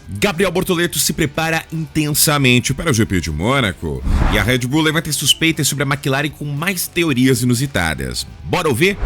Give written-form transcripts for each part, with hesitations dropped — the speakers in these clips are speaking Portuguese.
Gabriel Bortoleto se prepara intensamente para o GP de Mônaco e a Red Bull levanta suspeitas sobre a McLaren com mais teorias inusitadas. Bora ouvir?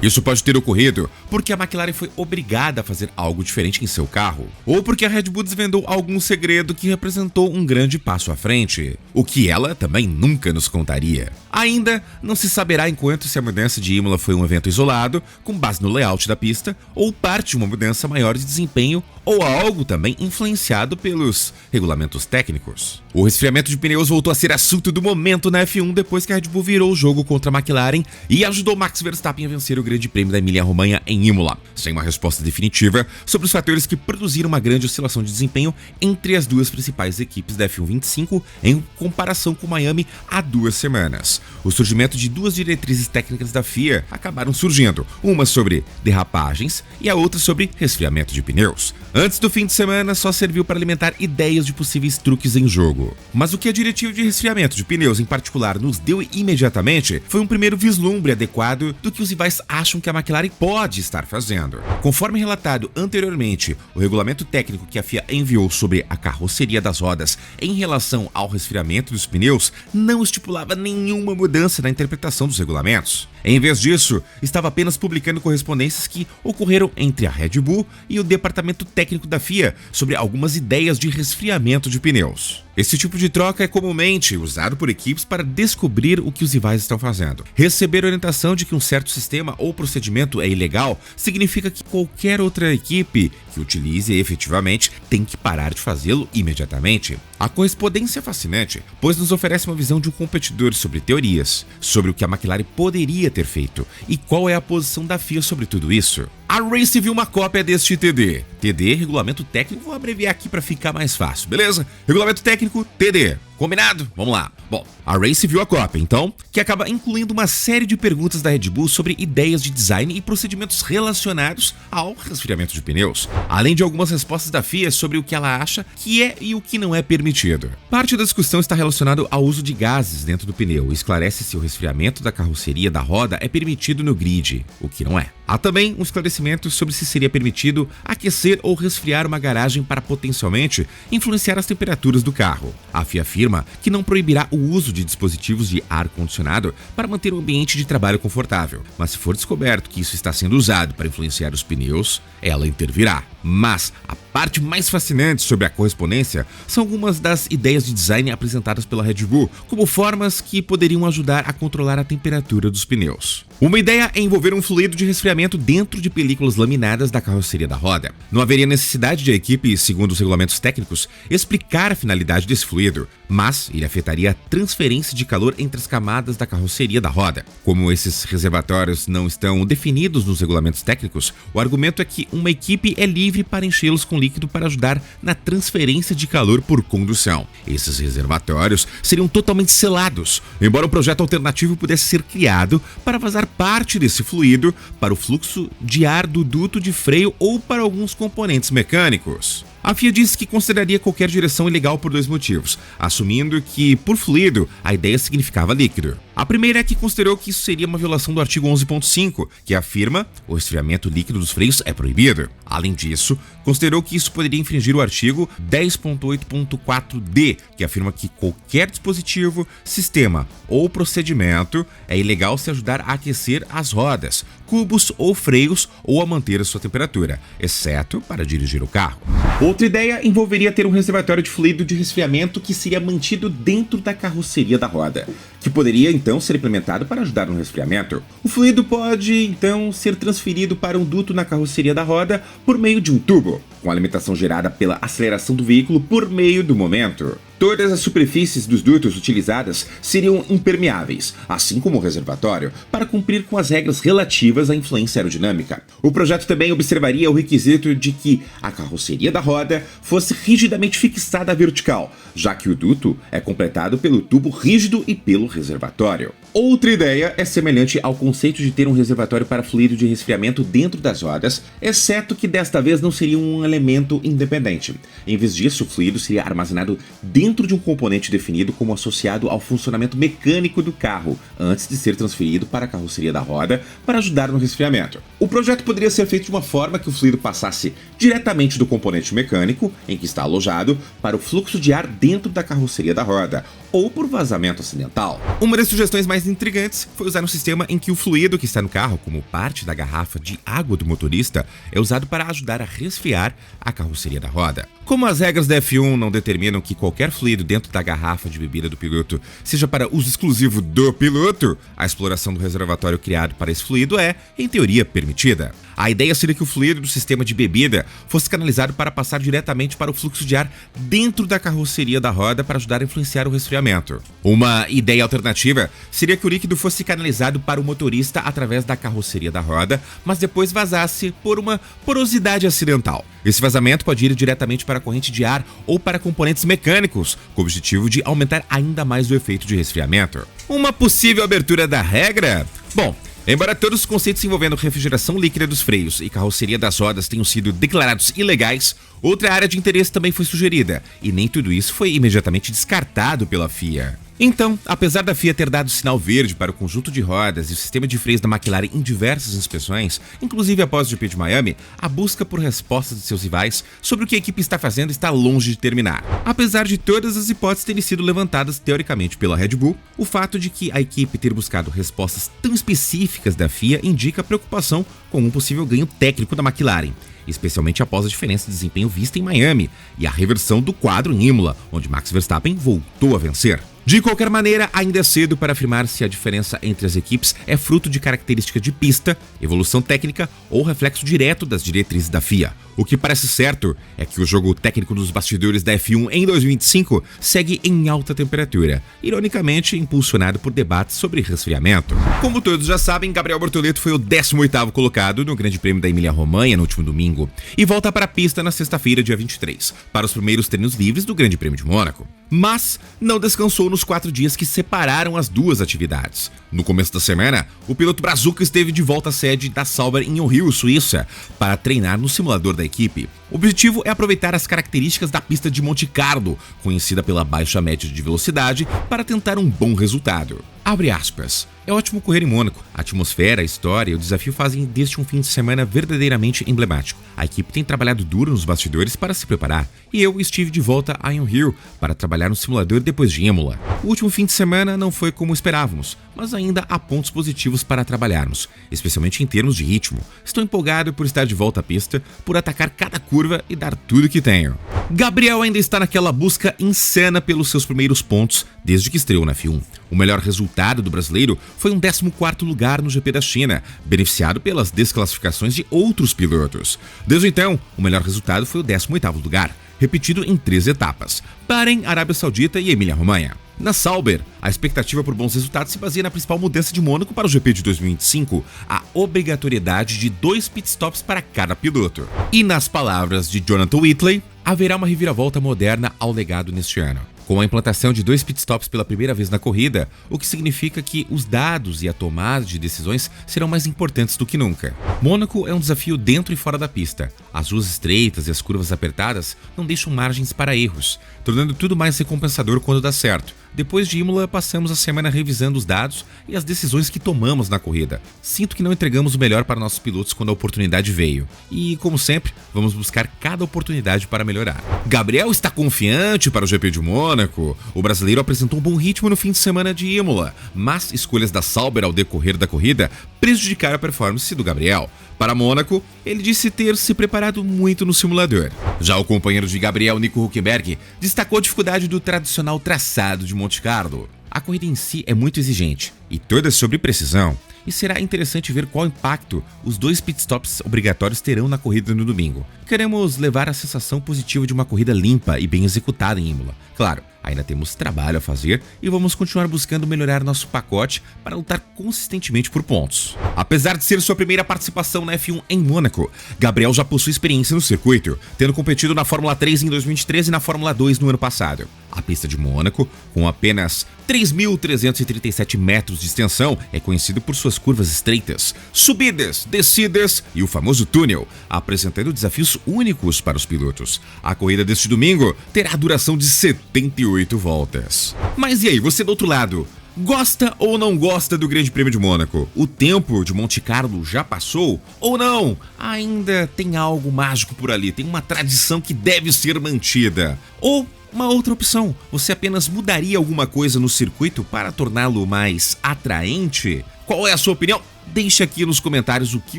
Isso pode ter ocorrido porque a McLaren foi obrigada a fazer algo diferente em seu carro, ou porque a Red Bull desvendou algum segredo que representou um grande passo à frente, o que ela também nunca nos contaria. Ainda não se saberá enquanto se a mudança de Imola foi um evento isolado, com base no layout da pista, ou parte de uma mudança maior de desempenho, ou algo também influenciado pelos regulamentos técnicos. O resfriamento de pneus voltou a ser assunto do momento na F1 depois que a Red Bull virou o jogo contra a McLaren e ajudou Max Verstappen a vencer o Grande Prêmio da Emília-Romanha em Imola, sem uma resposta definitiva sobre os fatores que produziram uma grande oscilação de desempenho entre as duas principais equipes da F1 25 em comparação com Miami há 2 semanas. O surgimento de 2 diretrizes técnicas da FIA acabaram surgindo, uma sobre derrapagens e a outra sobre resfriamento de pneus. Antes do fim de semana, só serviu para alimentar ideias de possíveis truques em jogo. Mas o que a diretiva de resfriamento de pneus em particular nos deu imediatamente foi um primeiro vislumbre adequado do que os rivais acham que a McLaren pode estar fazendo. Conforme relatado anteriormente, o regulamento técnico que a FIA enviou sobre a carroceria das rodas em relação ao resfriamento dos pneus não estipulava nenhuma mudança na interpretação dos regulamentos. Em vez disso, estava apenas publicando correspondências que ocorreram entre a Red Bull e o departamento técnico da FIA sobre algumas ideias de resfriamento de pneus. Esse tipo de troca é comumente usado por equipes para descobrir o que os rivais estão fazendo. Receber orientação de que um certo sistema ou procedimento é ilegal significa que qualquer outra equipe que utilize efetivamente tem que parar de fazê-lo imediatamente. A correspondência é fascinante, pois nos oferece uma visão de um competidor sobre teorias, sobre o que a McLaren poderia ter feito e qual é a posição da FIA sobre tudo isso. A Race viu uma cópia deste TD. TD, regulamento técnico, vou abreviar aqui para ficar mais fácil, beleza? Regulamento técnico, TD. Combinado? Vamos lá. Bom, a Race viu a cópia, então, que acaba incluindo uma série de perguntas da Red Bull sobre ideias de design e procedimentos relacionados ao resfriamento de pneus, além de algumas respostas da FIA sobre o que ela acha que é e o que não é permitido. Parte da discussão está relacionada ao uso de gases dentro do pneu e esclarece se o resfriamento da carroceria da roda é permitido no grid, o que não é. Há também um esclarecimento sobre se seria permitido aquecer ou resfriar uma garagem para potencialmente influenciar as temperaturas do carro. A FIA afirma que não proibirá o uso de dispositivos de ar-condicionado para manter um ambiente de trabalho confortável, mas se for descoberto que isso está sendo usado para influenciar os pneus, ela intervirá. Mas a parte mais fascinante sobre a correspondência são algumas das ideias de design apresentadas pela Red Bull como formas que poderiam ajudar a controlar a temperatura dos pneus. Uma ideia é envolver um fluido de resfriamento dentro de películas laminadas da carroceria da roda. Não haveria necessidade de a equipe, segundo os regulamentos técnicos, explicar a finalidade desse fluido, mas ele afetaria a transferência de calor entre as camadas da carroceria da roda. Como esses reservatórios não estão definidos nos regulamentos técnicos, o argumento é que uma equipe é livre para enchê-los com líquido para ajudar na transferência de calor por condução. Esses reservatórios seriam totalmente selados, embora um projeto alternativo pudesse ser criado para vazar parte desse fluido para o fluxo de ar do duto de freio ou para alguns componentes mecânicos. A FIA disse que consideraria qualquer direção ilegal por 2 motivos, assumindo que, por fluido, a ideia significava líquido. A primeira é que considerou que isso seria uma violação do artigo 11.5, que afirma o resfriamento líquido dos freios é proibido. Além disso, considerou que isso poderia infringir o artigo 10.8.4d, que afirma que qualquer dispositivo, sistema ou procedimento é ilegal se ajudar a aquecer as rodas, cubos ou freios ou a manter a sua temperatura, exceto para dirigir o carro. Outra ideia envolveria ter um reservatório de fluido de resfriamento que seria mantido dentro da carroceria da roda, que poderia então ser implementado para ajudar no resfriamento. O fluido pode então ser transferido para um duto na carroceria da roda por meio de um tubo, com alimentação gerada pela aceleração do veículo por meio do momento. Todas as superfícies dos dutos utilizadas seriam impermeáveis, assim como o reservatório, para cumprir com as regras relativas à influência aerodinâmica. O projeto também observaria o requisito de que a carroceria da roda fosse rigidamente fixada à vertical, já que o duto é completado pelo tubo rígido e pelo reservatório. Outra ideia é semelhante ao conceito de ter um reservatório para fluido de resfriamento dentro das rodas, exceto que desta vez não seria um elemento independente. Em vez disso, o fluido seria armazenado dentro de um componente definido como associado ao funcionamento mecânico do carro, antes de ser transferido para a carroceria da roda para ajudar no resfriamento. O projeto poderia ser feito de uma forma que o fluido passasse diretamente do componente mecânico, em que está alojado, para o fluxo de ar dentro da carroceria da roda, ou por vazamento acidental. Uma das sugestões mais intrigantes foi usar um sistema em que o fluido que está no carro, como parte da garrafa de água do motorista, é usado para ajudar a resfriar a carroceria da roda. Como as regras da F1 não determinam que qualquer fluido dentro da garrafa de bebida do piloto seja para uso exclusivo do piloto, a exploração do reservatório criado para esse fluido é, em teoria, permitida. A ideia seria que o fluido do sistema de bebida fosse canalizado para passar diretamente para o fluxo de ar dentro da carroceria da roda para ajudar a influenciar o resfriamento. Uma ideia alternativa seria que o líquido fosse canalizado para o motorista através da carroceria da roda, mas depois vazasse por uma porosidade acidental. Esse vazamento pode ir diretamente para a corrente de ar ou para componentes mecânicos, com o objetivo de aumentar ainda mais o efeito de resfriamento. Uma possível abertura da regra? Bom, embora todos os conceitos envolvendo refrigeração líquida dos freios e carroceria das rodas tenham sido declarados ilegais, outra área de interesse também foi sugerida, e nem tudo isso foi imediatamente descartado pela FIA. Então, apesar da FIA ter dado sinal verde para o conjunto de rodas e o sistema de freios da McLaren em diversas inspeções, inclusive após o GP de Miami, a busca por respostas de seus rivais sobre o que a equipe está fazendo está longe de terminar. Apesar de todas as hipóteses terem sido levantadas teoricamente pela Red Bull, o fato de que a equipe ter buscado respostas tão específicas da FIA indica preocupação com um possível ganho técnico da McLaren, especialmente após a diferença de desempenho vista em Miami e a reversão do quadro em Imola, onde Max Verstappen voltou a vencer. De qualquer maneira, ainda é cedo para afirmar se a diferença entre as equipes é fruto de característica de pista, evolução técnica ou reflexo direto das diretrizes da FIA. O que parece certo é que o jogo técnico dos bastidores da F1 em 2025 segue em alta temperatura, ironicamente impulsionado por debates sobre resfriamento. Como todos já sabem, Gabriel Bortoleto foi o 18º colocado no Grande Prêmio da Emília-Romanha no último domingo e volta para a pista na sexta-feira, dia 23, para os primeiros treinos livres do Grande Prêmio de Mônaco. Mas não descansou nos 4 dias que separaram as duas atividades. No começo da semana, o piloto brazuca esteve de volta à sede da Sauber em Rio, Suíça, para treinar no simulador da equipe. O objetivo é aproveitar as características da pista de Monte Carlo, conhecida pela baixa média de velocidade, para tentar um bom resultado. Abre aspas. É ótimo correr em Mônaco. A atmosfera, a história e o desafio fazem deste um fim de semana verdadeiramente emblemático. A equipe tem trabalhado duro nos bastidores para se preparar, e eu estive de volta a Rio para trabalhar no simulador depois de Imola. O último fim de semana não foi como esperávamos, mas ainda há pontos positivos para trabalharmos, especialmente em termos de ritmo. Estou empolgado por estar de volta à pista, por atacar cada curva e dar tudo que tenho. Gabriel ainda está naquela busca insana pelos seus primeiros pontos desde que estreou na F1. O melhor resultado do brasileiro foi um 14º lugar no GP da China, beneficiado pelas desclassificações de outros pilotos. Desde então, o melhor resultado foi o 18º lugar, repetido em 3 etapas: Bahrein, Arábia Saudita e Emília-Romanha. Na Sauber, a expectativa por bons resultados se baseia na principal mudança de Mônaco para o GP de 2025, a obrigatoriedade de 2 pitstops para cada piloto. E nas palavras de Jonathan Whitley, haverá uma reviravolta moderna ao legado neste ano, com a implantação de 2 pitstops pela primeira vez na corrida, o que significa que os dados e a tomada de decisões serão mais importantes do que nunca. Mônaco é um desafio dentro e fora da pista. As ruas estreitas e as curvas apertadas não deixam margens para erros, tornando tudo mais recompensador quando dá certo. Depois de Imola, passamos a semana revisando os dados e as decisões que tomamos na corrida. Sinto que não entregamos o melhor para nossos pilotos quando a oportunidade veio. E, como sempre, vamos buscar cada oportunidade para melhorar. Gabriel está confiante para o GP de Mônaco. O brasileiro apresentou um bom ritmo no fim de semana de Imola, mas escolhas da Sauber ao decorrer da corrida prejudicaram a performance do Gabriel. Para Mônaco, ele disse ter se preparado muito no simulador. Já o companheiro de Gabriel, Nico Hülkenberg, destacou a dificuldade do tradicional traçado de Monte Carlo. A corrida em si é muito exigente e toda sobre precisão, e será interessante ver qual impacto os 2 pitstops obrigatórios terão na corrida no domingo. Queremos levar a sensação positiva de uma corrida limpa e bem executada em Imola. Claro, ainda temos trabalho a fazer e vamos continuar buscando melhorar nosso pacote para lutar consistentemente por pontos. Apesar de ser sua primeira participação na F1 em Mônaco, Gabriel já possui experiência no circuito, tendo competido na Fórmula 3 em 2013 e na Fórmula 2 no ano passado. A pista de Mônaco, com apenas 3.337 metros de extensão, é conhecida por suas curvas estreitas, subidas, descidas e o famoso túnel, apresentando desafios únicos para os pilotos. A corrida deste domingo terá duração de 78 voltas. Mas e aí, você do outro lado? Gosta ou não gosta do Grande Prêmio de Mônaco? O tempo de Monte Carlo já passou? Ou não? Ainda tem algo mágico por ali, tem uma tradição que deve ser mantida. Ou uma outra opção, você apenas mudaria alguma coisa no circuito para torná-lo mais atraente? Qual é a sua opinião? Deixe aqui nos comentários o que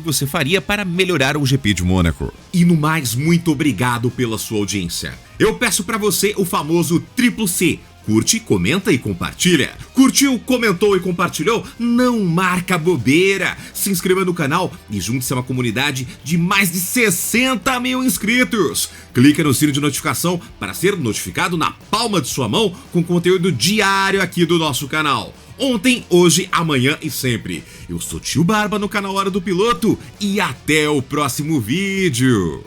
você faria para melhorar o GP de Mônaco. E no mais, muito obrigado pela sua audiência. Eu peço para você o famoso triplo C. Curte, comenta e compartilha. Curtiu, comentou e compartilhou? Não marca bobeira. Se inscreva no canal e junte-se a uma comunidade de mais de 60 mil inscritos. Clica no sino de notificação para ser notificado na palma de sua mão com conteúdo diário aqui do nosso canal. Ontem, hoje, amanhã e sempre. Eu sou Tio Barba no canal Hora do Piloto e até o próximo vídeo.